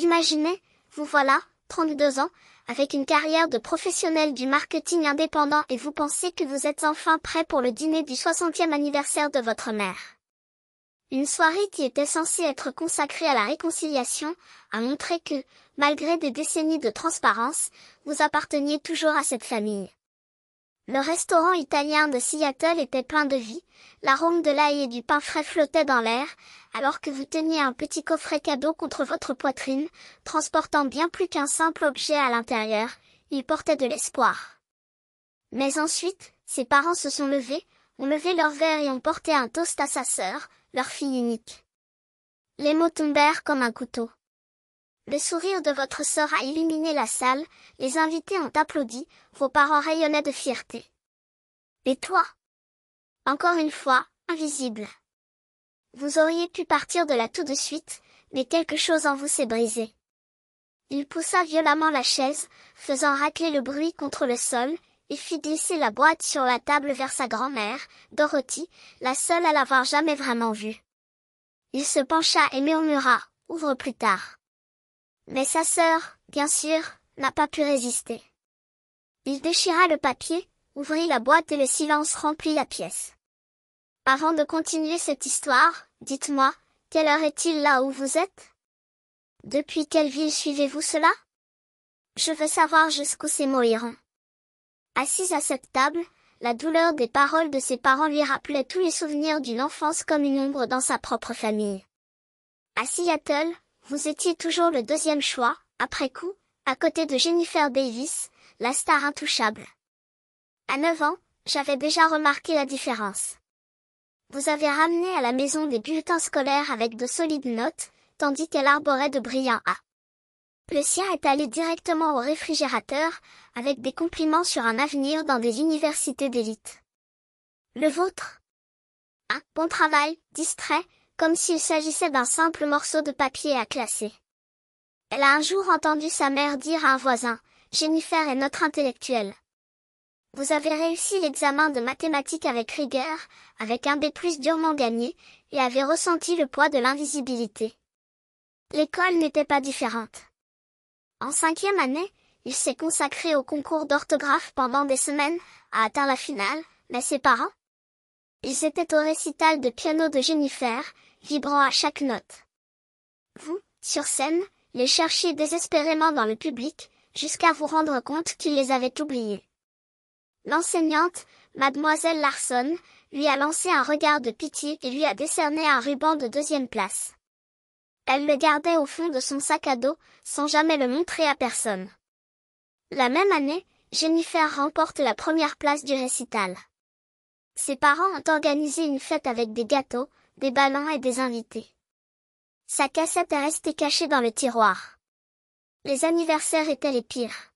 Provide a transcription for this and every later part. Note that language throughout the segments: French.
Imaginez, vous voilà, 32 ans, avec une carrière de professionnel du marketing indépendant et vous pensez que vous êtes enfin prêt pour le dîner du 60e anniversaire de votre mère. Une soirée qui était censée être consacrée à la réconciliation, a montré que, malgré des décennies de transparence, vous apparteniez toujours à cette famille. Le restaurant italien de Seattle était plein de vie, l'arôme de l'ail et du pain frais flottait dans l'air, alors que vous teniez un petit coffret cadeau contre votre poitrine, transportant bien plus qu'un simple objet à l'intérieur, il portait de l'espoir. Mais ensuite, ses parents se sont levés, ont levé leur verre et ont porté un toast à sa sœur, leur fille unique. Les mots tombèrent comme un couteau. Le sourire de votre sœur a illuminé la salle, les invités ont applaudi, vos parents rayonnaient de fierté. Et toi? Encore une fois, invisible. Vous auriez pu partir de là tout de suite, mais quelque chose en vous s'est brisé. Il poussa violemment la chaise, faisant racler le bruit contre le sol, et fit glisser la boîte sur la table vers sa grand-mère, Dorothy, la seule à l'avoir jamais vraiment vue. Il se pencha et murmura, « Ouvre plus tard. » Mais sa sœur, bien sûr, n'a pas pu résister. Il déchira le papier, ouvrit la boîte et le silence remplit la pièce. Avant de continuer cette histoire, dites-moi, quelle heure est-il là où vous êtes? Depuis quelle ville suivez-vous cela? Je veux savoir jusqu'où ces mots iront. Assise à cette table, la douleur des paroles de ses parents lui rappelait tous les souvenirs d'une enfance comme une ombre dans sa propre famille. À Seattle, vous étiez toujours le deuxième choix, après coup, à côté de Jennifer Davis, la star intouchable. À 9 ans, j'avais déjà remarqué la différence. Vous avez ramené à la maison des bulletins scolaires avec de solides notes, tandis qu'elle arborait de brillants A. Le sien est allé directement au réfrigérateur, avec des compliments sur un avenir dans des universités d'élite. Le vôtre? Un bon travail, distrait, comme s'il s'agissait d'un simple morceau de papier à classer. Elle a un jour entendu sa mère dire à un voisin, « Jennifer est notre intellectuelle. » Vous avez réussi l'examen de mathématiques avec rigueur, avec un B+ durement gagné, et avez ressenti le poids de l'invisibilité. L'école n'était pas différente. En 5e année, il s'est consacré au concours d'orthographe pendant des semaines, a atteint la finale, mais ses parents? Ils étaient au récital de piano de Jennifer, vibrant à chaque note. Vous, sur scène, les cherchiez désespérément dans le public, jusqu'à vous rendre compte qu'ils les avaient oubliés. L'enseignante, mademoiselle Larson, lui a lancé un regard de pitié et lui a décerné un ruban de 2e place. Elle le gardait au fond de son sac à dos, sans jamais le montrer à personne. La même année, Jennifer remporte la 1re place du récital. Ses parents ont organisé une fête avec des gâteaux, des ballons et des invités. Sa cassette est restée cachée dans le tiroir. Les anniversaires étaient les pires.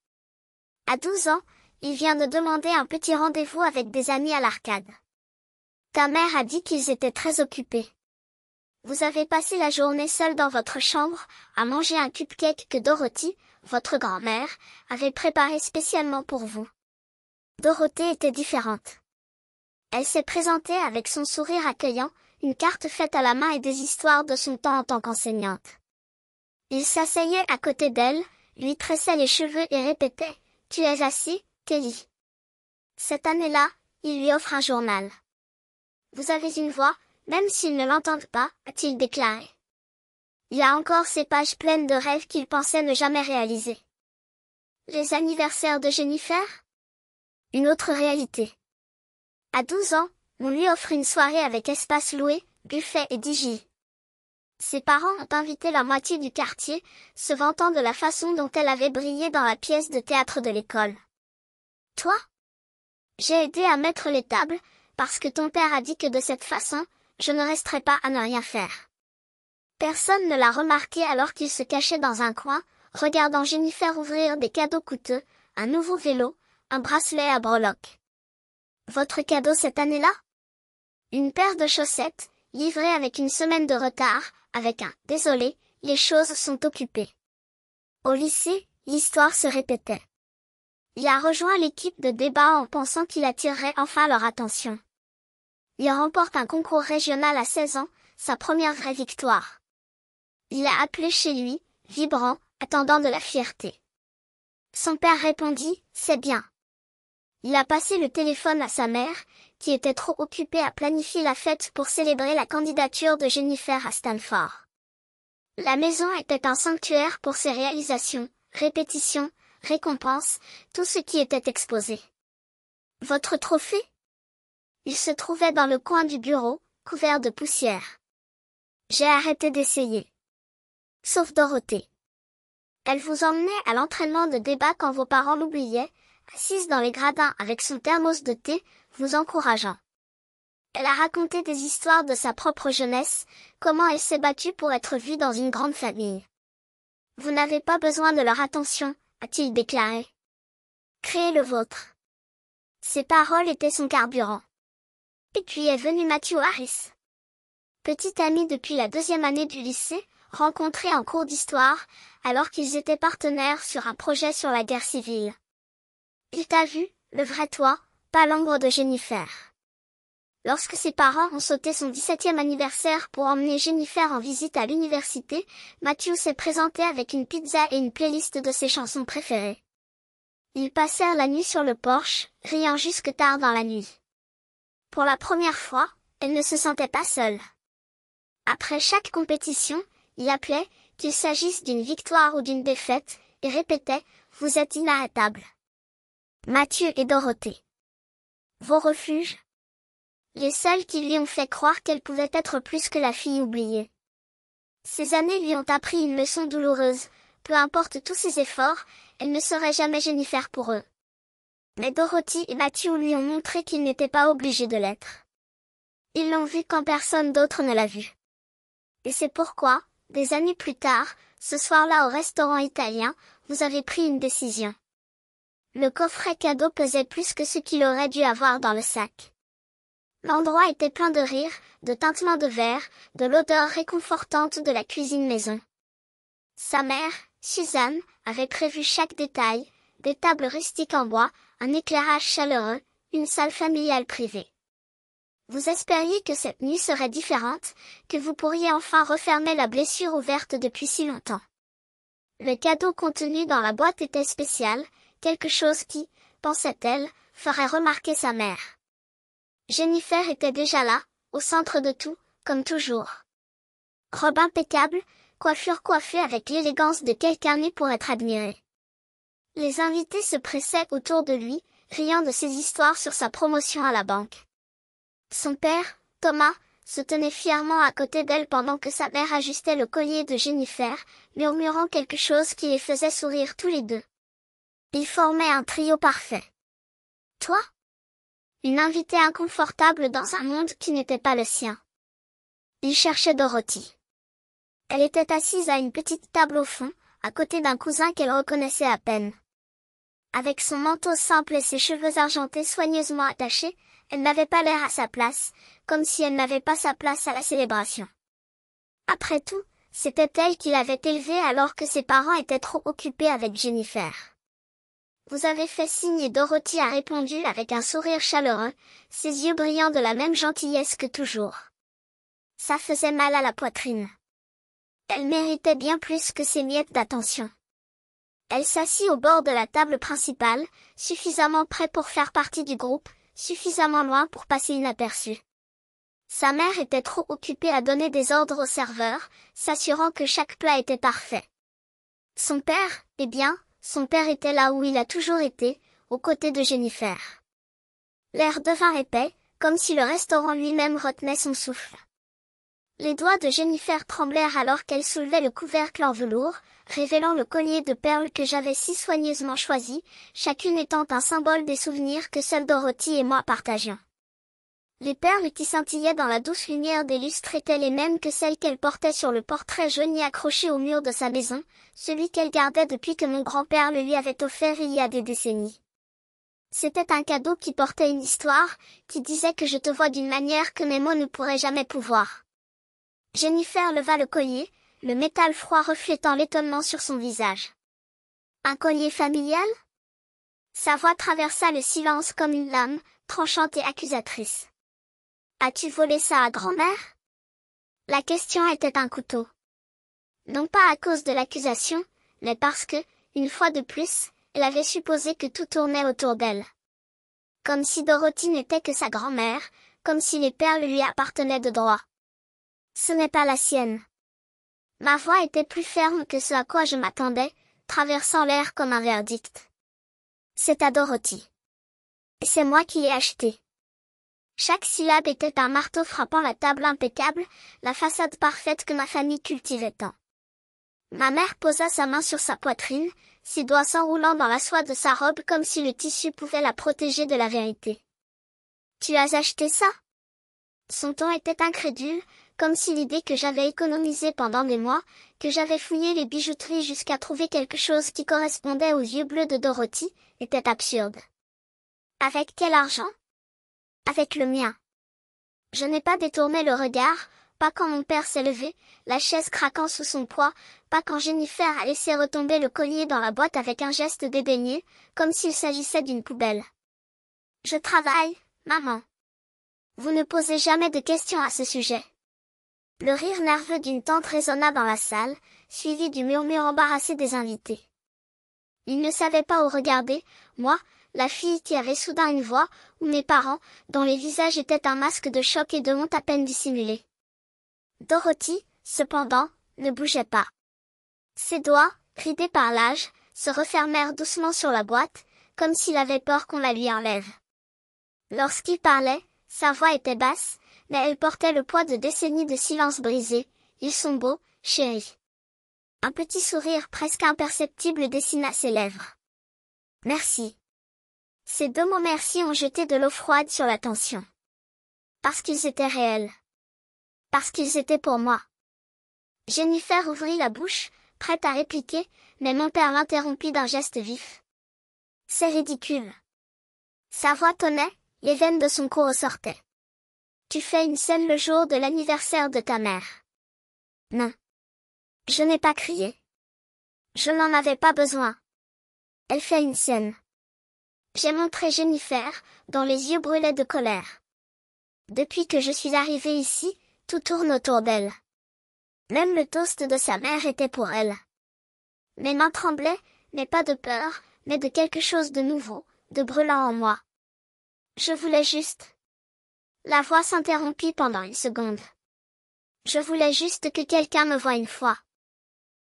À 12 ans, il vient de demander un petit rendez-vous avec des amis à l'arcade. Ta mère a dit qu'ils étaient très occupés. Vous avez passé la journée seule dans votre chambre, à manger un cupcake que Dorothy, votre grand-mère, avait préparé spécialement pour vous. Dorothée était différente. Elle s'est présentée avec son sourire accueillant, une carte faite à la main et des histoires de son temps en tant qu'enseignante. Il s'asseyait à côté d'elle, lui tressait les cheveux et répétait « Tu es assis, Kelly ?» Cette année-là, il lui offre un journal. « Vous avez une voix, même s'ils ne l'entendent pas, » a-t-il déclaré. Il y a encore ces pages pleines de rêves qu'il pensait ne jamais réaliser. Les anniversaires de Jennifer? Une autre réalité. À 12 ans, on lui offre une soirée avec espace loué, buffet et DJ. Ses parents ont invité la moitié du quartier, se vantant de la façon dont elle avait brillé dans la pièce de théâtre de l'école. Toi? J'ai aidé à mettre les tables, parce que ton père a dit que de cette façon, je ne resterais pas à ne rien faire. Personne ne l'a remarqué alors qu'il se cachait dans un coin, regardant Jennifer ouvrir des cadeaux coûteux, un nouveau vélo, un bracelet à breloques. Votre cadeau cette année-là? Une paire de chaussettes, livrée avec une semaine de retard, avec un « Désolé, les choses sont occupées ». Au lycée, l'histoire se répétait. Il a rejoint l'équipe de débat en pensant qu'il attirerait enfin leur attention. Il remporte un concours régional à 16 ans, sa première vraie victoire. Il a appelé chez lui, vibrant, attendant de la fierté. Son père répondit, « C'est bien. » Il a passé le téléphone à sa mère, qui était trop occupée à planifier la fête pour célébrer la candidature de Jennifer à Stanford. La maison était un sanctuaire pour ses réalisations, répétitions, récompenses, tout ce qui était exposé. « Votre trophée ?» Il se trouvait dans le coin du bureau, couvert de poussière. J'ai arrêté d'essayer. Sauf Dorothée. Elle vous emmenait à l'entraînement de débat quand vos parents l'oubliaient, assise dans les gradins avec son thermos de thé, vous encourageant. Elle a raconté des histoires de sa propre jeunesse, comment elle s'est battue pour être vue dans une grande famille. Vous n'avez pas besoin de leur attention, a-t-il déclaré. Créez le vôtre. Ces paroles étaient son carburant. Et puis est venu Matthew Harris. Petit ami depuis la 2e année du lycée, rencontré en cours d'histoire, alors qu'ils étaient partenaires sur un projet sur la guerre civile. Il t'a vu, le vrai toi, pas l'ombre de Jennifer. Lorsque ses parents ont sauté son 17e anniversaire pour emmener Jennifer en visite à l'université, Matthew s'est présenté avec une pizza et une playlist de ses chansons préférées. Ils passèrent la nuit sur le porche, riant jusque tard dans la nuit. Pour la première fois, elle ne se sentait pas seule. Après chaque compétition, il appelait, qu'il s'agisse d'une victoire ou d'une défaite, et répétait, « Vous êtes inarrêtables. » Matthew et Dorothée. Vos refuges. Les seuls qui lui ont fait croire qu'elle pouvait être plus que la fille oubliée. Ces années lui ont appris une leçon douloureuse, peu importe tous ses efforts, elle ne serait jamais Jennifer pour eux. Mais Dorothy et Matthew lui ont montré qu'il n'était pas obligé de l'être. Ils l'ont vu quand personne d'autre ne l'a vu. Et c'est pourquoi, des années plus tard, ce soir-là au restaurant italien, vous avez pris une décision. Le coffret cadeau pesait plus que ce qu'il aurait dû avoir dans le sac. L'endroit était plein de rires, de tintements de verre, de l'odeur réconfortante de la cuisine maison. Sa mère, Suzanne, avait prévu chaque détail, des tables rustiques en bois, un éclairage chaleureux, une salle familiale privée. Vous espériez que cette nuit serait différente, que vous pourriez enfin refermer la blessure ouverte depuis si longtemps. Le cadeau contenu dans la boîte était spécial, quelque chose qui, pensait-elle, ferait remarquer sa mère. Jennifer était déjà là, au centre de tout, comme toujours. Robe impeccable, coiffure coiffée avec l'élégance de quelqu'un né pour être admiré. Les invités se pressaient autour de lui, riant de ses histoires sur sa promotion à la banque. Son père, Thomas, se tenait fièrement à côté d'elle pendant que sa mère ajustait le collier de Jennifer, murmurant quelque chose qui les faisait sourire tous les deux. Ils formaient un trio parfait. Toi? Une invitée inconfortable dans un monde qui n'était pas le sien. Il cherchait Dorothy. Elle était assise à une petite table au fond, à côté d'un cousin qu'elle reconnaissait à peine. Avec son manteau simple et ses cheveux argentés soigneusement attachés, elle n'avait pas l'air à sa place, comme si elle n'avait pas sa place à la célébration. Après tout, c'était elle qui l'avait élevée alors que ses parents étaient trop occupés avec Jennifer. Vous avez fait signe et Dorothy a répondu avec un sourire chaleureux, ses yeux brillant de la même gentillesse que toujours. Ça faisait mal à la poitrine. Elle méritait bien plus que ces miettes d'attention. Elle s'assit au bord de la table principale, suffisamment près pour faire partie du groupe, suffisamment loin pour passer inaperçue. Sa mère était trop occupée à donner des ordres au serveur, s'assurant que chaque plat était parfait. Son père, eh bien, son père était là où il a toujours été, aux côtés de Jennifer. L'air devint épais, comme si le restaurant lui-même retenait son souffle. Les doigts de Jennifer tremblèrent alors qu'elle soulevait le couvercle en velours, révélant le collier de perles que j'avais si soigneusement choisi, chacune étant un symbole des souvenirs que seuls Dorothy et moi partagions. Les perles qui scintillaient dans la douce lumière des lustres étaient les mêmes que celles qu'elle portait sur le portrait jauni accroché au mur de sa maison, celui qu'elle gardait depuis que mon grand-père le lui avait offert il y a des décennies. C'était un cadeau qui portait une histoire, qui disait que je te vois d'une manière que mes mots ne pourraient jamais pouvoir. Jennifer leva le collier, le métal froid reflétant l'étonnement sur son visage. Un collier familial? Sa voix traversa le silence comme une lame, tranchante et accusatrice. As-tu volé ça à grand-mère? La question était un couteau. Non pas à cause de l'accusation, mais parce que, une fois de plus, elle avait supposé que tout tournait autour d'elle. Comme si Dorothy n'était que sa grand-mère, comme si les perles lui appartenaient de droit. Ce n'est pas la sienne. Ma voix était plus ferme que ce à quoi je m'attendais, traversant l'air comme un verdict. C'est à Dorothy. Et c'est moi qui l'ai acheté. Chaque syllabe était un marteau frappant la table impeccable, la façade parfaite que ma famille cultivait tant. Ma mère posa sa main sur sa poitrine, ses doigts s'enroulant dans la soie de sa robe comme si le tissu pouvait la protéger de la vérité. Tu as acheté ça? Son ton était incrédule, comme si l'idée que j'avais économisé pendant des mois, que j'avais fouillé les bijouteries jusqu'à trouver quelque chose qui correspondait aux yeux bleus de Dorothy, était absurde. Avec quel argent? Avec le mien. Je n'ai pas détourné le regard, pas quand mon père s'est levé, la chaise craquant sous son poids, pas quand Jennifer a laissé retomber le collier dans la boîte avec un geste dédaigneux, comme s'il s'agissait d'une poubelle. Je travaille, maman. Vous ne posez jamais de questions à ce sujet. Le rire nerveux d'une tante résonna dans la salle, suivi du murmure embarrassé des invités. Ils ne savaient pas où regarder, moi, la fille qui avait soudain une voix, ou mes parents, dont les visages étaient un masque de choc et de honte à peine dissimulé. Dorothy, cependant, ne bougeait pas. Ses doigts, ridés par l'âge, se refermèrent doucement sur la boîte, comme s'il avait peur qu'on la lui enlève. Lorsqu'il parlait, sa voix était basse, mais elle portait le poids de décennies de silence brisé. Ils sont beaux, chérie. Un petit sourire presque imperceptible dessina ses lèvres. Merci. Ces deux mots merci ont jeté de l'eau froide sur la tension. Parce qu'ils étaient réels. Parce qu'ils étaient pour moi. Jennifer ouvrit la bouche, prête à répliquer, mais mon père l'interrompit d'un geste vif. C'est ridicule. Sa voix tonnait, les veines de son cou ressortaient. Tu fais une scène le jour de l'anniversaire de ta mère. Non. Je n'ai pas crié. Je n'en avais pas besoin. Elle fait une scène. J'ai montré Jennifer, dont les yeux brûlaient de colère. Depuis que je suis arrivée ici, tout tourne autour d'elle. Même le toast de sa mère était pour elle. Mes mains tremblaient, mais pas de peur, mais de quelque chose de nouveau, de brûlant en moi. Je voulais juste... La voix s'interrompit pendant une seconde. Je voulais juste que quelqu'un me voie une fois.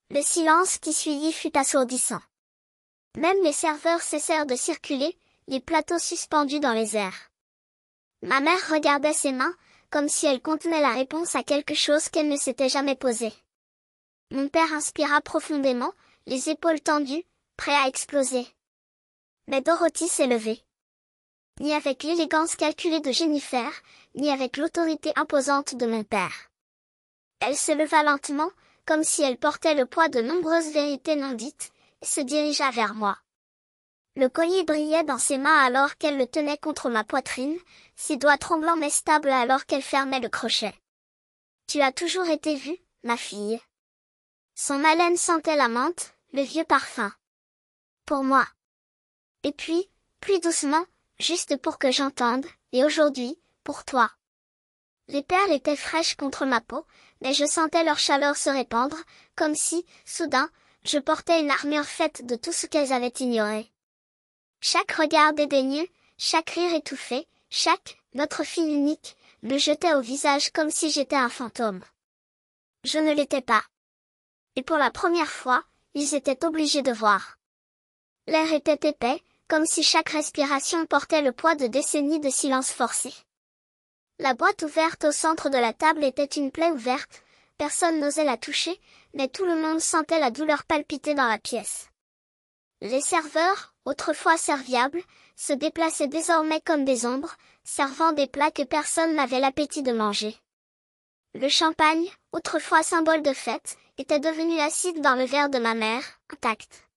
Le silence qui suivit fut assourdissant. Même les serveurs cessèrent de circuler, les plateaux suspendus dans les airs. Ma mère regardait ses mains, comme si elles contenaient la réponse à quelque chose qu'elle ne s'était jamais posé. Mon père inspira profondément, les épaules tendues, prêt à exploser. Mais Dorothy s'est levée. Ni avec l'élégance calculée de Jennifer, ni avec l'autorité imposante de mon père. Elle se leva lentement, comme si elle portait le poids de nombreuses vérités non dites, et se dirigea vers moi. Le collier brillait dans ses mains alors qu'elle le tenait contre ma poitrine, ses doigts tremblants mais stables alors qu'elle fermait le crochet. Tu as toujours été vue, ma fille. Son haleine sentait la menthe, le vieux parfum. Pour moi. Et puis, plus doucement, juste pour que j'entende, et aujourd'hui, pour toi. Les perles étaient fraîches contre ma peau, mais je sentais leur chaleur se répandre, comme si, soudain, je portais une armure faite de tout ce qu'elles avaient ignoré. Chaque regard dédaigneux, chaque rire étouffé, chaque, notre fille unique, me jetait au visage comme si j'étais un fantôme. Je ne l'étais pas. Et pour la première fois, ils étaient obligés de voir. L'air était épais, comme si chaque respiration portait le poids de décennies de silence forcé. La boîte ouverte au centre de la table était une plaie ouverte, personne n'osait la toucher, mais tout le monde sentait la douleur palpiter dans la pièce. Les serveurs, autrefois serviables, se déplaçaient désormais comme des ombres, servant des plats que personne n'avait l'appétit de manger. Le champagne, autrefois symbole de fête, était devenu acide dans le verre de ma mère, intact.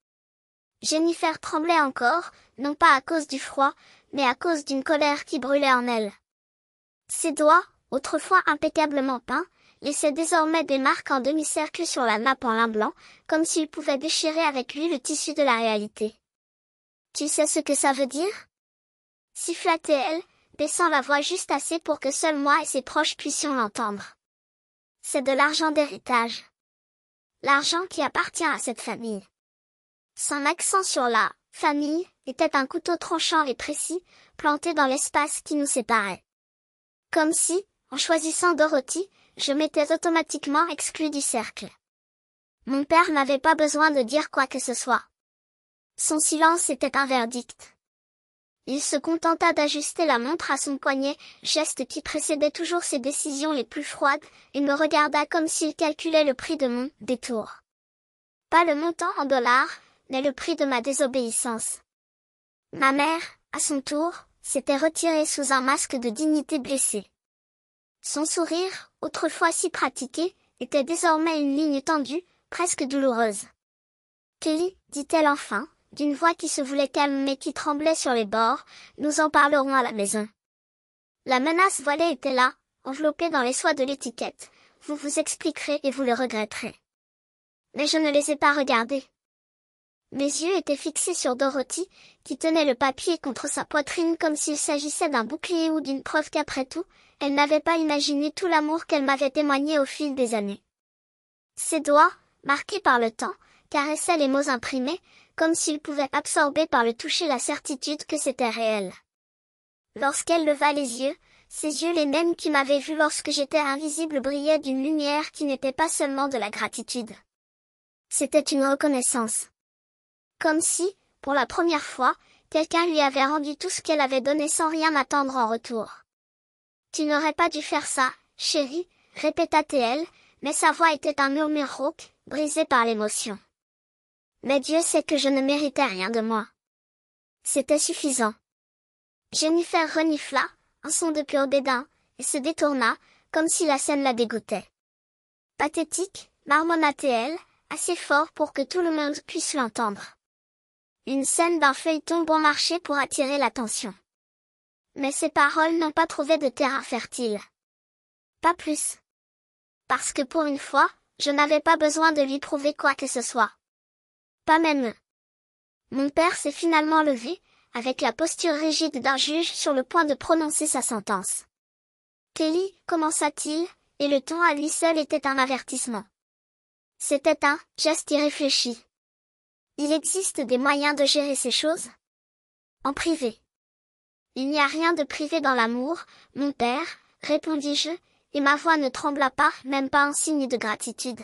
Jennifer tremblait encore, non pas à cause du froid, mais à cause d'une colère qui brûlait en elle. Ses doigts, autrefois impeccablement peints, laissaient désormais des marques en demi-cercle sur la nappe en lin blanc, comme s'ils pouvaient déchirer avec lui le tissu de la réalité. Tu sais ce que ça veut dire? Siffla-t-elle, baissant la voix juste assez pour que seul moi et ses proches puissions l'entendre. C'est de l'argent d'héritage. l'argent qui appartient à cette famille. Son accent sur la famille était un couteau tranchant et précis, planté dans l'espace qui nous séparait. Comme si, en choisissant Dorothy, je m'étais automatiquement exclu du cercle. Mon père n'avait pas besoin de dire quoi que ce soit. Son silence était un verdict. Il se contenta d'ajuster la montre à son poignet, geste qui précédait toujours ses décisions les plus froides, et me regarda comme s'il calculait le prix de mon détour. Pas le montant en dollars, mais le prix de ma désobéissance. Ma mère, à son tour, s'était retirée sous un masque de dignité blessée. Son sourire, autrefois si pratiqué, était désormais une ligne tendue, presque douloureuse. « Kelly, dit-elle enfin, d'une voix qui se voulait calme mais qui tremblait sur les bords, nous en parlerons à la maison. » La menace voilée était là, enveloppée dans les soies de l'étiquette. Vous vous expliquerez et vous le regretterez. Mais je ne les ai pas regardés. Mes yeux étaient fixés sur Dorothy, qui tenait le papier contre sa poitrine comme s'il s'agissait d'un bouclier ou d'une preuve qu'après tout, elle n'avait pas imaginé tout l'amour qu'elle m'avait témoigné au fil des années. Ses doigts, marqués par le temps, caressaient les mots imprimés, comme s'ils pouvaient absorber par le toucher la certitude que c'était réel. Lorsqu'elle leva les yeux, ses yeux les mêmes qui m'avaient vu lorsque j'étais invisible brillaient d'une lumière qui n'était pas seulement de la gratitude. C'était une reconnaissance. Comme si, pour la première fois, quelqu'un lui avait rendu tout ce qu'elle avait donné sans rien attendre en retour. « Tu n'aurais pas dû faire ça, chérie, répéta-t-elle, mais sa voix était un murmure rauque, brisé par l'émotion. Mais Dieu sait que je ne méritais rien de moi. C'était suffisant. Jennifer renifla, un son de pur dédain, et se détourna, comme si la scène la dégoûtait. Pathétique, marmonna-t-elle, assez fort pour que tout le monde puisse l'entendre. Une scène d'un feuilleton bon marché pour attirer l'attention. Mais ces paroles n'ont pas trouvé de terrain fertile. Pas plus. Parce que pour une fois, je n'avais pas besoin de lui prouver quoi que ce soit. Pas même eux. Mon père s'est finalement levé, avec la posture rigide d'un juge sur le point de prononcer sa sentence. Kelly, commença-t-il, et le ton à lui seul était un avertissement. C'était un geste irréfléchi. Il existe des moyens de gérer ces choses? En privé. Il n'y a rien de privé dans l'amour, mon père, répondis-je, et ma voix ne trembla pas, même pas un signe de gratitude.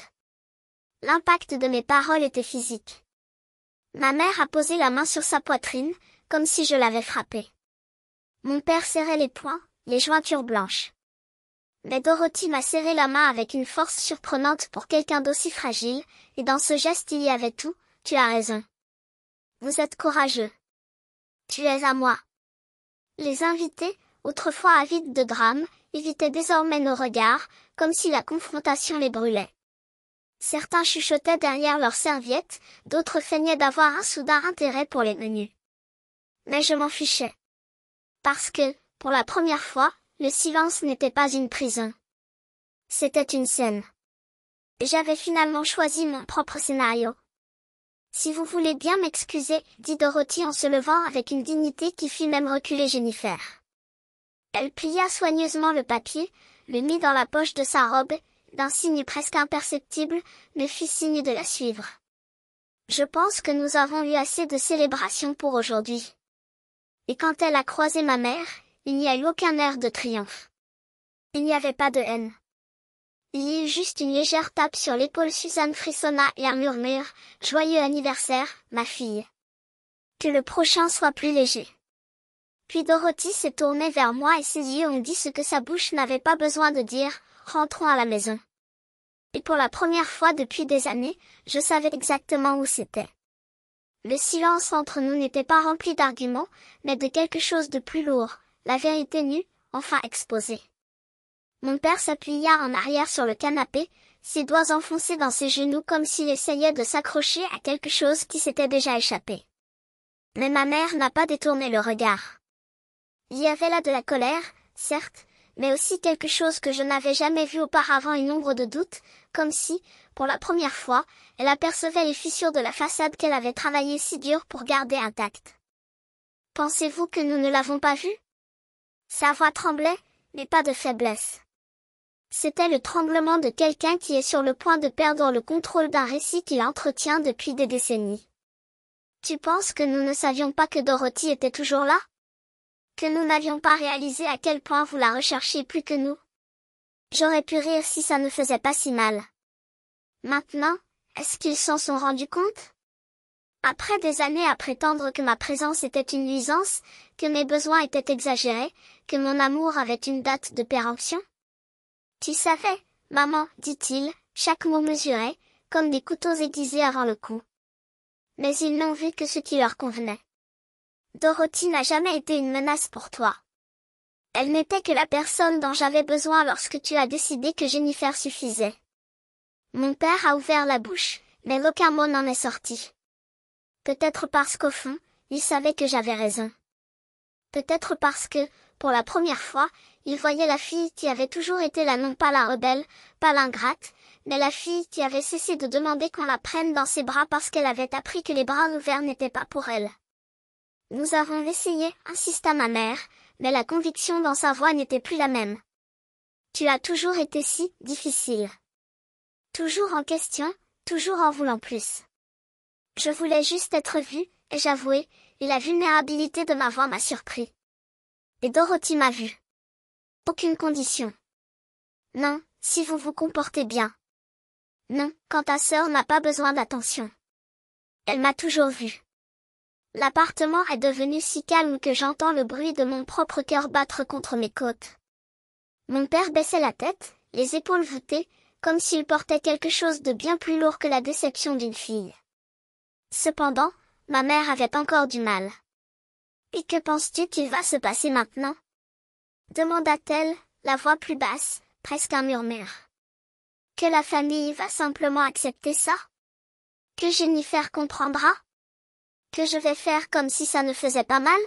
L'impact de mes paroles était physique. Ma mère a posé la main sur sa poitrine, comme si je l'avais frappée. Mon père serrait les poings, les jointures blanches. Mais Dorothy m'a serré la main avec une force surprenante pour quelqu'un d'aussi fragile, et dans ce geste il y avait tout. Tu as raison. Vous êtes courageux. Tu es à moi. Les invités, autrefois avides de drame, évitaient désormais nos regards, comme si la confrontation les brûlait. Certains chuchotaient derrière leurs serviettes, d'autres feignaient d'avoir un soudain intérêt pour les menus. Mais je m'en fichais. Parce que, pour la première fois, le silence n'était pas une prison. C'était une scène. J'avais finalement choisi mon propre scénario. Si vous voulez bien m'excuser, dit Dorothy en se levant avec une dignité qui fit même reculer Jennifer. Elle plia soigneusement le papier, le mit dans la poche de sa robe, d'un signe presque imperceptible, me fit signe de la suivre. Je pense que nous avons eu assez de célébration pour aujourd'hui. Et quand elle a croisé ma mère, il n'y a eu aucun air de triomphe. Il n'y avait pas de haine. Il y eut juste une légère tape sur l'épaule. Suzanne frissonna et un murmure, « Joyeux anniversaire, ma fille. Que le prochain soit plus léger. » Puis Dorothy s'est tournée vers moi et ses yeux ont dit ce que sa bouche n'avait pas besoin de dire, « Rentrons à la maison. » Et pour la première fois depuis des années, je savais exactement où c'était. Le silence entre nous n'était pas rempli d'arguments, mais de quelque chose de plus lourd, la vérité nue, enfin exposée. Mon père s'appuya en arrière sur le canapé, ses doigts enfoncés dans ses genoux comme s'il essayait de s'accrocher à quelque chose qui s'était déjà échappé. Mais ma mère n'a pas détourné le regard. Il y avait là de la colère, certes, mais aussi quelque chose que je n'avais jamais vu auparavant, une ombre de doute, comme si, pour la première fois, elle apercevait les fissures de la façade qu'elle avait travaillé si dur pour garder intacte. « Pensez-vous que nous ne l'avons pas vu ?» Sa voix tremblait, mais pas de faiblesse. C'était le tremblement de quelqu'un qui est sur le point de perdre le contrôle d'un récit qu'il entretient depuis des décennies. Tu penses que nous ne savions pas que Dorothy était toujours là? Que nous n'avions pas réalisé à quel point vous la recherchiez plus que nous? J'aurais pu rire si ça ne faisait pas si mal. Maintenant, est-ce qu'ils s'en sont rendus compte? Après des années à prétendre que ma présence était une nuisance, que mes besoins étaient exagérés, que mon amour avait une date de péremption? Tu savais, maman, dit-il, chaque mot mesuré, comme des couteaux aiguisés avant le coup. Mais ils n'ont vu que ce qui leur convenait. Dorothy n'a jamais été une menace pour toi. Elle n'était que la personne dont j'avais besoin lorsque tu as décidé que Jennifer suffisait. Mon père a ouvert la bouche, mais aucun mot n'en est sorti. Peut-être parce qu'au fond, il savait que j'avais raison. Peut-être parce que, pour la première fois, il voyait la fille qui avait toujours été là, non pas la rebelle, pas l'ingrate, mais la fille qui avait cessé de demander qu'on la prenne dans ses bras parce qu'elle avait appris que les bras ouverts n'étaient pas pour elle. Nous avons essayé, insista ma mère, mais la conviction dans sa voix n'était plus la même. Tu as toujours été si difficile. Toujours en question, toujours en voulant plus. Je voulais juste être vue, et j'avouais, et la vulnérabilité de ma voix m'a surpris. Et Dorothy m'a vue. Aucune condition. Non, si vous vous comportez bien. Non, quand ta sœur n'a pas besoin d'attention. Elle m'a toujours vue. L'appartement est devenu si calme que j'entends le bruit de mon propre cœur battre contre mes côtes. Mon père baissait la tête, les épaules voûtées, comme s'il portait quelque chose de bien plus lourd que la déception d'une fille. Cependant, ma mère avait encore du mal. « Et que penses-tu qu'il va se passer maintenant ?» demanda-t-elle, la voix plus basse, presque un murmure. « Que la famille va simplement accepter ça? Que Jennifer comprendra? Que je vais faire comme si ça ne faisait pas mal? »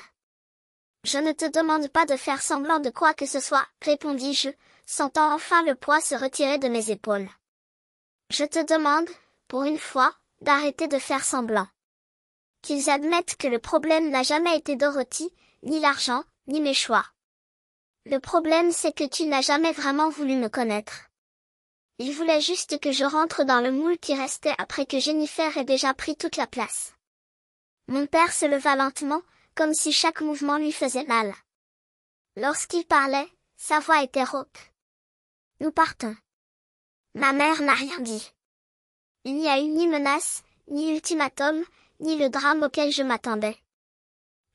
« Je ne te demande pas de faire semblant de quoi que ce soit, répondis-je, sentant enfin le poids se retirer de mes épaules. Je te demande, pour une fois, d'arrêter de faire semblant. Qu'ils admettent que le problème n'a jamais été Dorothy, ni l'argent, ni mes choix. Le problème c'est que tu n'as jamais vraiment voulu me connaître. Ils voulaient juste que je rentre dans le moule qui restait après que Jennifer ait déjà pris toute la place. Mon père se leva lentement, comme si chaque mouvement lui faisait mal. Lorsqu'il parlait, sa voix était rauque. Nous partons. Ma mère n'a rien dit. Il n'y a eu ni menace, ni ultimatum, ni le drame auquel je m'attendais.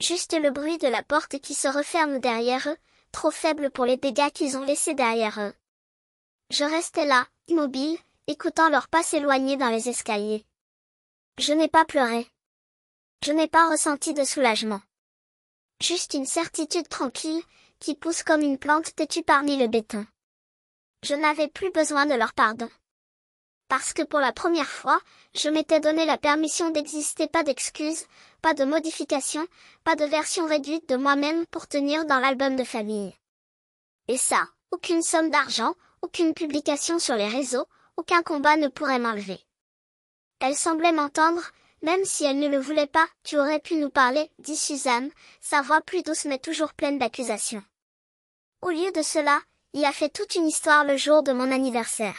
Juste le bruit de la porte qui se referme derrière eux, trop faible pour les dégâts qu'ils ont laissés derrière eux. Je restais là, immobile, écoutant leurs pas s'éloigner dans les escaliers. Je n'ai pas pleuré. Je n'ai pas ressenti de soulagement. Juste une certitude tranquille, qui pousse comme une plante têtue parmi le béton. Je n'avais plus besoin de leur pardon. Parce que pour la première fois, je m'étais donné la permission d'exister, pas d'excuses, pas de modifications, pas de version réduite de moi-même pour tenir dans l'album de famille. Et ça, aucune somme d'argent, aucune publication sur les réseaux, aucun combat ne pourrait m'enlever. Elle semblait m'entendre, même si elle ne le voulait pas. « Tu aurais pu nous parler, » dit Suzanne, sa voix plus douce mais toujours pleine d'accusation. Au lieu de cela, il a fait toute une histoire le jour de mon anniversaire.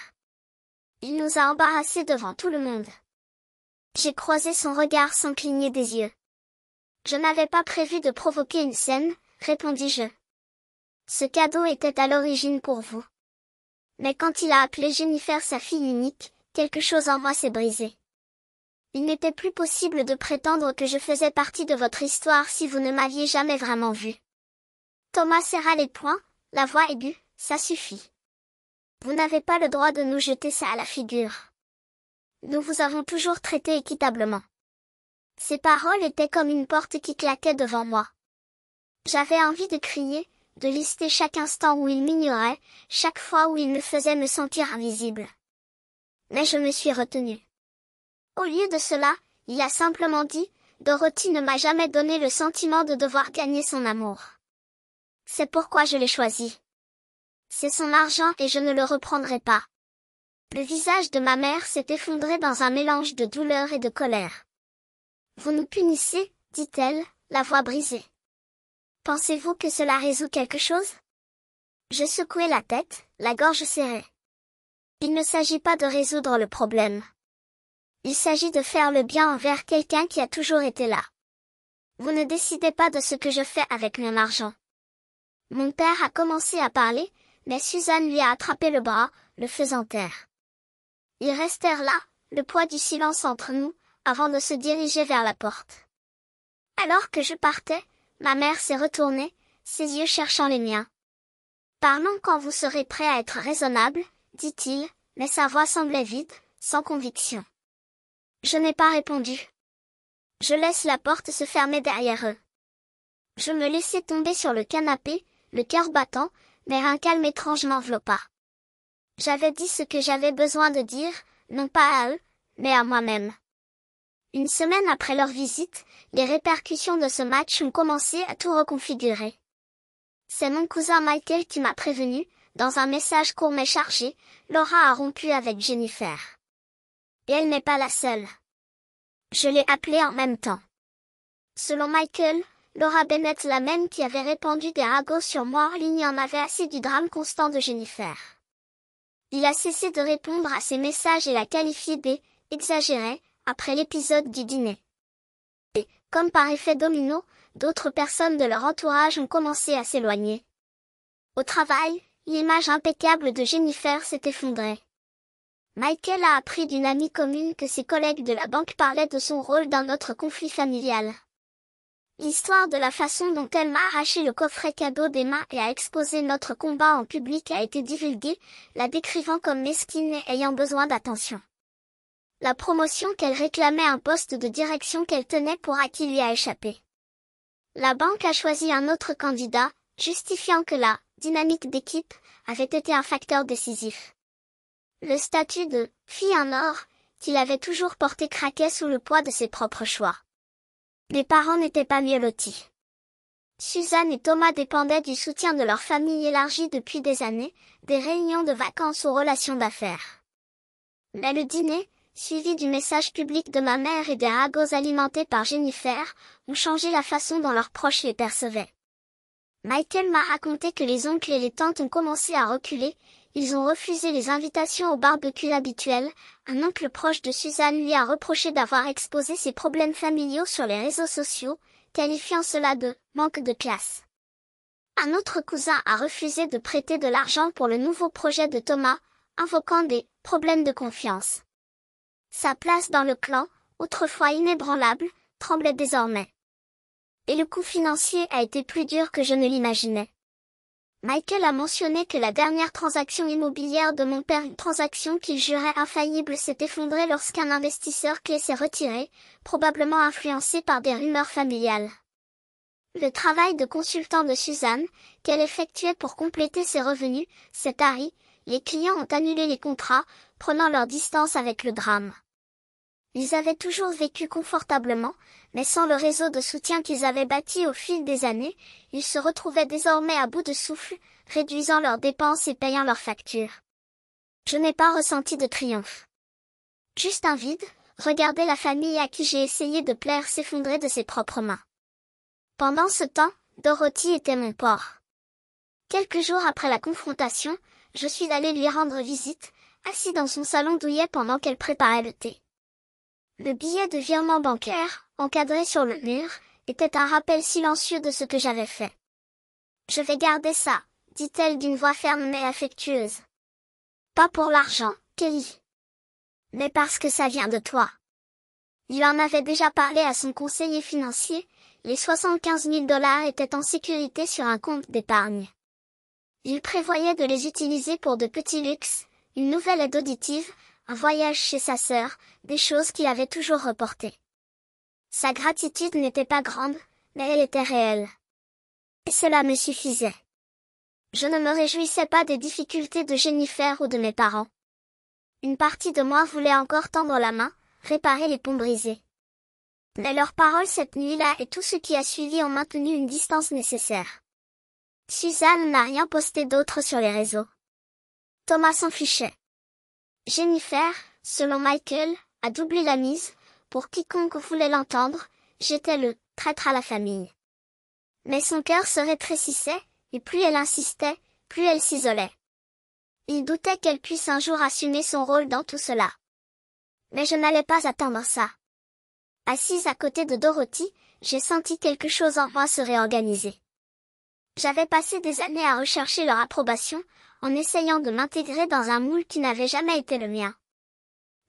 Il nous a embarrassés devant tout le monde. J'ai croisé son regard sans cligner des yeux. Je n'avais pas prévu de provoquer une scène, répondis-je. Ce cadeau était à l'origine pour vous. Mais quand il a appelé Jennifer sa fille unique, quelque chose en moi s'est brisé. Il n'était plus possible de prétendre que je faisais partie de votre histoire si vous ne m'aviez jamais vraiment vue. Thomas serra les poings, la voix aiguë, ça suffit. Vous n'avez pas le droit de nous jeter ça à la figure. Nous vous avons toujours traité équitablement. Ces paroles étaient comme une porte qui claquait devant moi. J'avais envie de crier, de lister chaque instant où il m'ignorait, chaque fois où il me faisait me sentir invisible. Mais je me suis retenue. Au lieu de cela, il a simplement dit, Dorothy ne m'a jamais donné le sentiment de devoir gagner son amour. C'est pourquoi je l'ai choisi. C'est son argent et je ne le reprendrai pas. Le visage de ma mère s'est effondré dans un mélange de douleur et de colère. Vous nous punissez, dit-elle, la voix brisée. Pensez-vous que cela résout quelque chose? Je secouai la tête, la gorge serrée. Il ne s'agit pas de résoudre le problème. Il s'agit de faire le bien envers quelqu'un qui a toujours été là. Vous ne décidez pas de ce que je fais avec mon argent. Mon père a commencé à parler, mais Suzanne lui a attrapé le bras, le faisant taire. Ils restèrent là, le poids du silence entre nous, avant de se diriger vers la porte. Alors que je partais, ma mère s'est retournée, ses yeux cherchant les miens. Parlons quand vous serez prêt à être raisonnable, dit-il, mais sa voix semblait vide, sans conviction. Je n'ai pas répondu. Je laisse la porte se fermer derrière eux. Je me laissai tomber sur le canapé, le cœur battant, mais un calme étrange m'enveloppa. J'avais dit ce que j'avais besoin de dire, non pas à eux, mais à moi-même. Une semaine après leur visite, les répercussions de ce match ont commencé à tout reconfigurer. C'est mon cousin Michael qui m'a prévenu, dans un message court mais chargé, Laura a rompu avec Jennifer. Et elle n'est pas la seule. Je l'ai appelée en même temps. Selon Michael, Laura Bennett, la même qui avait répandu des ragots sur moi en ligne, en avait assez du drame constant de Jennifer. Il a cessé de répondre à ses messages et l'a qualifié d'exagérée après l'épisode du dîner. Et, comme par effet domino, d'autres personnes de leur entourage ont commencé à s'éloigner. Au travail, l'image impeccable de Jennifer s'est effondrée. Michael a appris d'une amie commune que ses collègues de la banque parlaient de son rôle dans notre conflit familial. L'histoire de la façon dont elle m'a arraché le coffret cadeau des mains et a exposé notre combat en public a été divulguée, la décrivant comme mesquine et ayant besoin d'attention. La promotion qu'elle réclamait, un poste de direction qu'elle tenait pour acquis, lui a échappé. La banque a choisi un autre candidat, justifiant que la dynamique d'équipe avait été un facteur décisif. Le statut de fille en or, qu'il avait toujours porté, craquait sous le poids de ses propres choix. Les parents n'étaient pas mieux lotis. Suzanne et Thomas dépendaient du soutien de leur famille élargie depuis des années, des réunions de vacances aux relations d'affaires. Mais le dîner, suivi du message public de ma mère et des ragots alimentés par Jennifer, ont changé la façon dont leurs proches les percevaient. Michael m'a raconté que les oncles et les tantes ont commencé à reculer, ils ont refusé les invitations au barbecue habituel. Un oncle proche de Suzanne lui a reproché d'avoir exposé ses problèmes familiaux sur les réseaux sociaux, qualifiant cela de « manque de classe ». Un autre cousin a refusé de prêter de l'argent pour le nouveau projet de Thomas, invoquant des « problèmes de confiance ». Sa place dans le clan, autrefois inébranlable, tremblait désormais. Et le coût financier a été plus dur que je ne l'imaginais. Michael a mentionné que la dernière transaction immobilière de mon père, une transaction qu'il jurait infaillible, s'est effondrée lorsqu'un investisseur clé s'est retiré, probablement influencé par des rumeurs familiales. Le travail de consultant de Suzanne, qu'elle effectuait pour compléter ses revenus, s'est tari, les clients ont annulé les contrats, prenant leur distance avec le drame. Ils avaient toujours vécu confortablement, mais sans le réseau de soutien qu'ils avaient bâti au fil des années, ils se retrouvaient désormais à bout de souffle, réduisant leurs dépenses et payant leurs factures. Je n'ai pas ressenti de triomphe. Juste un vide, regarder la famille à qui j'ai essayé de plaire s'effondrer de ses propres mains. Pendant ce temps, Dorothy était mon port. Quelques jours après la confrontation, je suis allée lui rendre visite, assis dans son salon douillet pendant qu'elle préparait le thé. Le billet de virement bancaire, encadré sur le mur, était un rappel silencieux de ce que j'avais fait. « Je vais garder ça », dit-elle d'une voix ferme mais affectueuse. « Pas pour l'argent, Kelly. Mais parce que ça vient de toi. » Il en avait déjà parlé à son conseiller financier, les 75 000 $ étaient en sécurité sur un compte d'épargne. Il prévoyait de les utiliser pour de petits luxes, une nouvelle aide auditive, un voyage chez sa sœur, des choses qu'il avait toujours reportées. Sa gratitude n'était pas grande, mais elle était réelle. Et cela me suffisait. Je ne me réjouissais pas des difficultés de Jennifer ou de mes parents. Une partie de moi voulait encore tendre la main, réparer les ponts brisés. Mais leurs paroles cette nuit-là et tout ce qui a suivi ont maintenu une distance nécessaire. Suzanne n'a rien posté d'autre sur les réseaux. Thomas s'en fichait. Jennifer, selon Michael, a doublé la mise, pour quiconque voulait l'entendre, j'étais le traître à la famille. Mais son cœur se rétrécissait, et plus elle insistait, plus elle s'isolait. Il doutait qu'elle puisse un jour assumer son rôle dans tout cela. Mais je n'allais pas attendre ça. Assise à côté de Dorothy, j'ai senti quelque chose en moi se réorganiser. J'avais passé des années à rechercher leur approbation, en essayant de m'intégrer dans un moule qui n'avait jamais été le mien.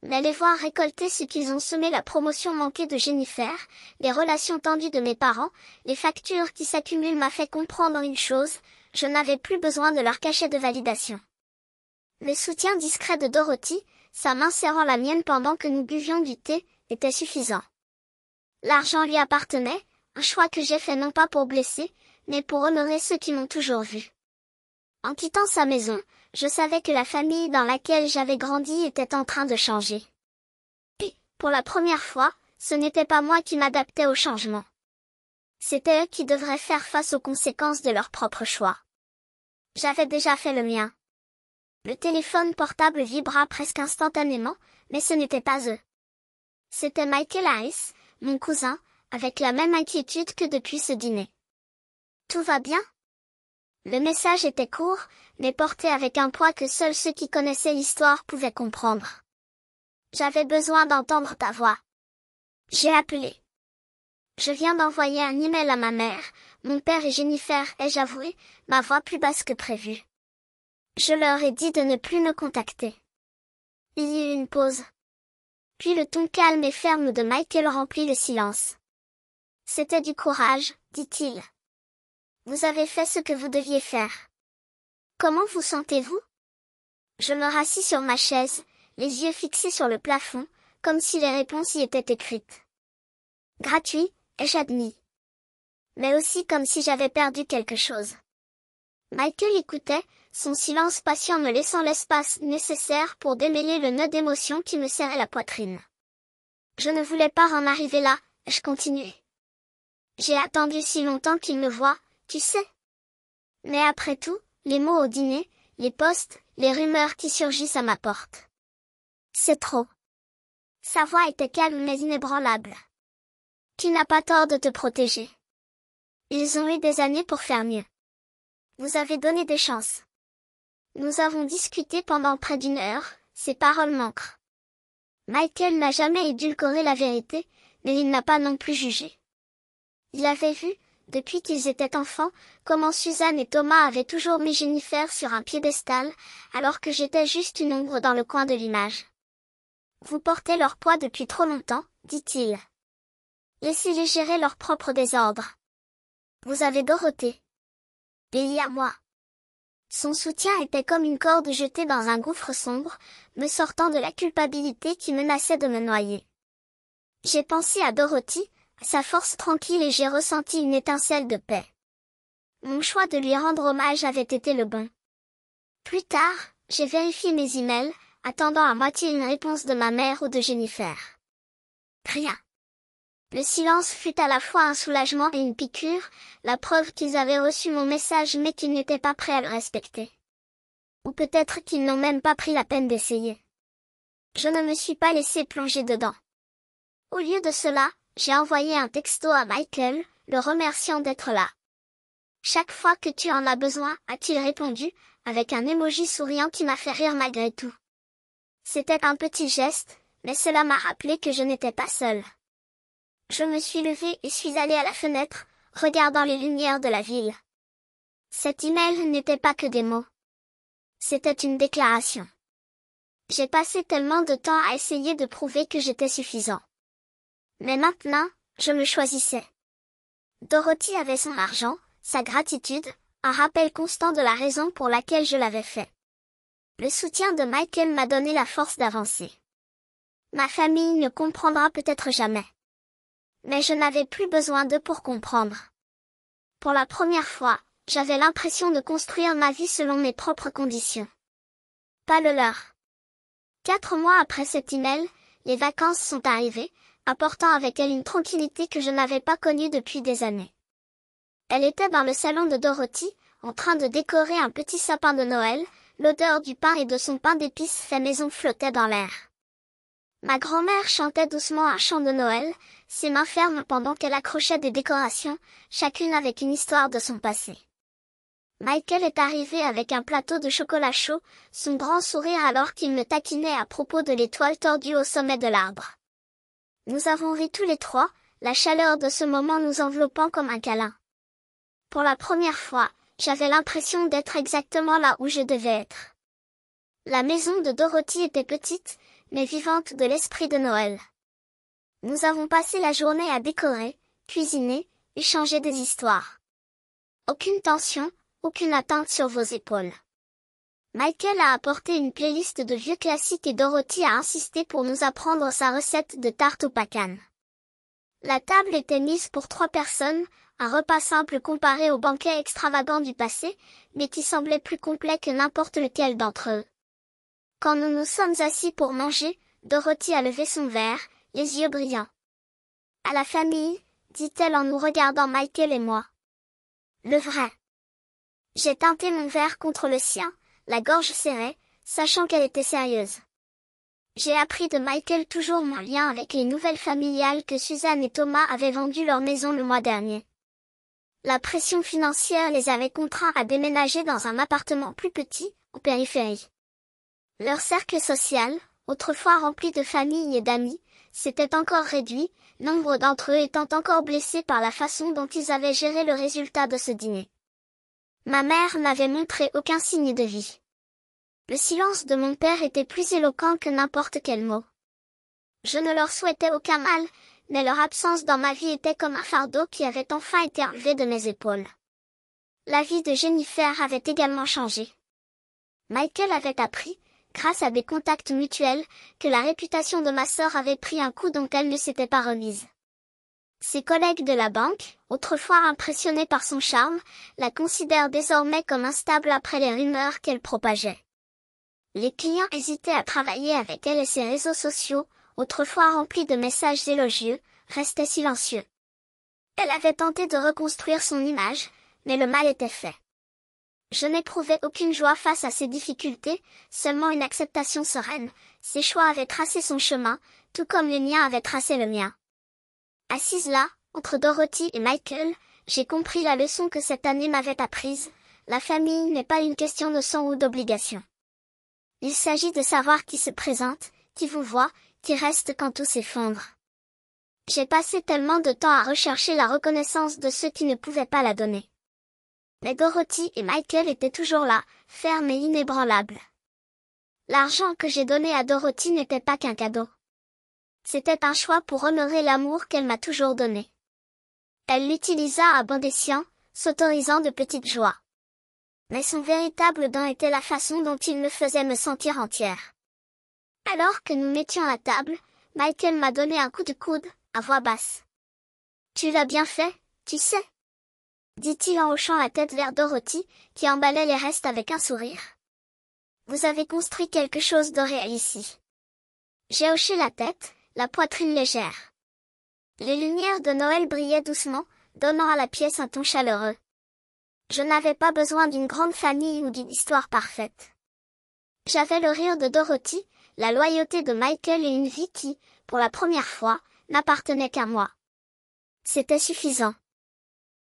Mais les voir récolter ce qu'ils ont semé, la promotion manquée de Jennifer, les relations tendues de mes parents, les factures qui s'accumulent, m'a fait comprendre une chose, je n'avais plus besoin de leur cachet de validation. Le soutien discret de Dorothy, sa main serrant la mienne pendant que nous buvions du thé, était suffisant. L'argent lui appartenait, un choix que j'ai fait non pas pour blesser, mais pour honorer ceux qui m'ont toujours vu. En quittant sa maison, je savais que la famille dans laquelle j'avais grandi était en train de changer. Puis, pour la première fois, ce n'était pas moi qui m'adaptais au changement. C'était eux qui devraient faire face aux conséquences de leurs propres choix. J'avais déjà fait le mien. Le téléphone portable vibra presque instantanément, mais ce n'était pas eux. C'était Michael Harris, mon cousin, avec la même inquiétude que depuis ce dîner. Tout va bien? Le message était court, mais porté avec un poids que seuls ceux qui connaissaient l'histoire pouvaient comprendre. J'avais besoin d'entendre ta voix. J'ai appelé. Je viens d'envoyer un email à ma mère, mon père et Jennifer, ai-je avoué, ma voix plus basse que prévu. Je leur ai dit de ne plus me contacter. Il y eut une pause. Puis le ton calme et ferme de Michael remplit le silence. C'était du courage, dit-il. Vous avez fait ce que vous deviez faire. Comment vous sentez-vous? Je me rassis sur ma chaise, les yeux fixés sur le plafond, comme si les réponses y étaient écrites. Gratuit, ai-je admis. Mais aussi comme si j'avais perdu quelque chose. Michael écoutait, son silence patient me laissant l'espace nécessaire pour démêler le nœud d'émotion qui me serrait la poitrine. Je ne voulais pas en arriver là, je continuai. J'ai attendu si longtemps qu'il me voie, tu sais. Mais après tout, les mots au dîner, les posts, les rumeurs qui surgissent à ma porte. C'est trop. Sa voix était calme mais inébranlable. Tu n'as pas tort de te protéger. Ils ont eu des années pour faire mieux. Vous avez donné des chances. Nous avons discuté pendant près d'1 heure, ses paroles m'ancrent. Michael n'a jamais édulcoré la vérité, mais il n'a pas non plus jugé. Il avait vu, depuis qu'ils étaient enfants, comment Suzanne et Thomas avaient toujours mis Jennifer sur un piédestal, alors que j'étais juste une ombre dans le coin de l'image. Vous portez leur poids depuis trop longtemps, dit-il. Laissez-les gérer leur propre désordre. Vous avez Dorothée. Et il y a moi. Son soutien était comme une corde jetée dans un gouffre sombre, me sortant de la culpabilité qui menaçait de me noyer. J'ai pensé à Dorothy, à sa force tranquille et j'ai ressenti une étincelle de paix. Mon choix de lui rendre hommage avait été le bon. Plus tard, j'ai vérifié mes emails, attendant à moitié une réponse de ma mère ou de Jennifer. Rien. Le silence fut à la fois un soulagement et une piqûre, la preuve qu'ils avaient reçu mon message mais qu'ils n'étaient pas prêts à le respecter. Ou peut-être qu'ils n'ont même pas pris la peine d'essayer. Je ne me suis pas laissé plonger dedans. Au lieu de cela, j'ai envoyé un texto à Michael, le remerciant d'être là. Chaque fois que tu en as besoin, a-t-il répondu, avec un emoji souriant qui m'a fait rire malgré tout. C'était un petit geste, mais cela m'a rappelé que je n'étais pas seule. Je me suis levée et suis allée à la fenêtre, regardant les lumières de la ville. Cet email n'était pas que des mots. C'était une déclaration. J'ai passé tellement de temps à essayer de prouver que j'étais suffisant. Mais maintenant, je me choisissais. Dorothy avait son argent, sa gratitude, un rappel constant de la raison pour laquelle je l'avais fait. Le soutien de Michael m'a donné la force d'avancer. Ma famille ne comprendra peut-être jamais. Mais je n'avais plus besoin d'eux pour comprendre. Pour la première fois, j'avais l'impression de construire ma vie selon mes propres conditions. Pas le leur. 4 mois après cet email, les vacances sont arrivées, apportant avec elles une tranquillité que je n'avais pas connue depuis des années. Elle était dans le salon de Dorothy, en train de décorer un petit sapin de Noël, l'odeur du pain et de son pain d'épices fait maison flottait dans l'air. Ma grand-mère chantait doucement un chant de Noël, ses mains fermes pendant qu'elle accrochait des décorations, chacune avec une histoire de son passé. Michael est arrivé avec un plateau de chocolat chaud, son grand sourire alors qu'il me taquinait à propos de l'étoile tordue au sommet de l'arbre. Nous avons ri tous les trois, la chaleur de ce moment nous enveloppant comme un câlin. Pour la première fois, j'avais l'impression d'être exactement là où je devais être. La maison de Dorothy était petite, mais vivante de l'esprit de Noël. Nous avons passé la journée à décorer, cuisiner, échanger des histoires. Aucune tension, aucune atteinte sur vos épaules. Michael a apporté une playlist de vieux classiques et Dorothy a insisté pour nous apprendre sa recette de tarte au pacan. La table était mise pour 3 personnes, un repas simple comparé au banquet extravagant du passé, mais qui semblait plus complet que n'importe lequel d'entre eux. Quand nous nous sommes assis pour manger, Dorothy a levé son verre, les yeux brillants. À la famille, dit-elle en nous regardant Michael et moi. Le vrai. J'ai teinté mon verre contre le sien, la gorge serrée, sachant qu'elle était sérieuse. J'ai appris de Michael toujours mon lien avec les nouvelles familiales que Suzanne et Thomas avaient vendu leur maison le mois dernier. La pression financière les avait contraints à déménager dans un appartement plus petit, en périphérie. Leur cercle social, autrefois rempli de familles et d'amis, s'était encore réduit, nombre d'entre eux étant encore blessés par la façon dont ils avaient géré le résultat de ce dîner. Ma mère n'avait montré aucun signe de vie. Le silence de mon père était plus éloquent que n'importe quel mot. Je ne leur souhaitais aucun mal, mais leur absence dans ma vie était comme un fardeau qui avait enfin été enlevé de mes épaules. La vie de Jennifer avait également changé. Michael avait appris, grâce à des contacts mutuels, que la réputation de ma sœur avait pris un coup dont elle ne s'était pas remise. Ses collègues de la banque, autrefois impressionnés par son charme, la considèrent désormais comme instable après les rumeurs qu'elle propageait. Les clients hésitaient à travailler avec elle et ses réseaux sociaux, autrefois remplis de messages élogieux, restaient silencieux. Elle avait tenté de reconstruire son image, mais le mal était fait. Je n'éprouvais aucune joie face à ces difficultés, seulement une acceptation sereine. Ses choix avaient tracé son chemin, tout comme le mien avait tracé le mien. Assise là, entre Dorothy et Michael, j'ai compris la leçon que cette année m'avait apprise. La famille n'est pas une question de sang ou d'obligation. Il s'agit de savoir qui se présente, qui vous voit, qui reste quand tout s'effondre. J'ai passé tellement de temps à rechercher la reconnaissance de ceux qui ne pouvaient pas la donner. Mais Dorothy et Michael étaient toujours là, fermes et inébranlables. L'argent que j'ai donné à Dorothy n'était pas qu'un cadeau. C'était un choix pour honorer l'amour qu'elle m'a toujours donné. Elle l'utilisa à bon escient, s'autorisant de petites joies. Mais son véritable don était la façon dont il me faisait me sentir entière. Alors que nous mettions à table, Michael m'a donné un coup de coude, à voix basse. « Tu l'as bien fait, tu sais » dit-il en hochant la tête vers Dorothy, qui emballait les restes avec un sourire. « Vous avez construit quelque chose de réel ici. » J'ai hoché la tête, la poitrine légère. Les lumières de Noël brillaient doucement, donnant à la pièce un ton chaleureux. Je n'avais pas besoin d'une grande famille ou d'une histoire parfaite. J'avais le rire de Dorothy, la loyauté de Michael et une vie qui, pour la première fois, n'appartenait qu'à moi. C'était suffisant.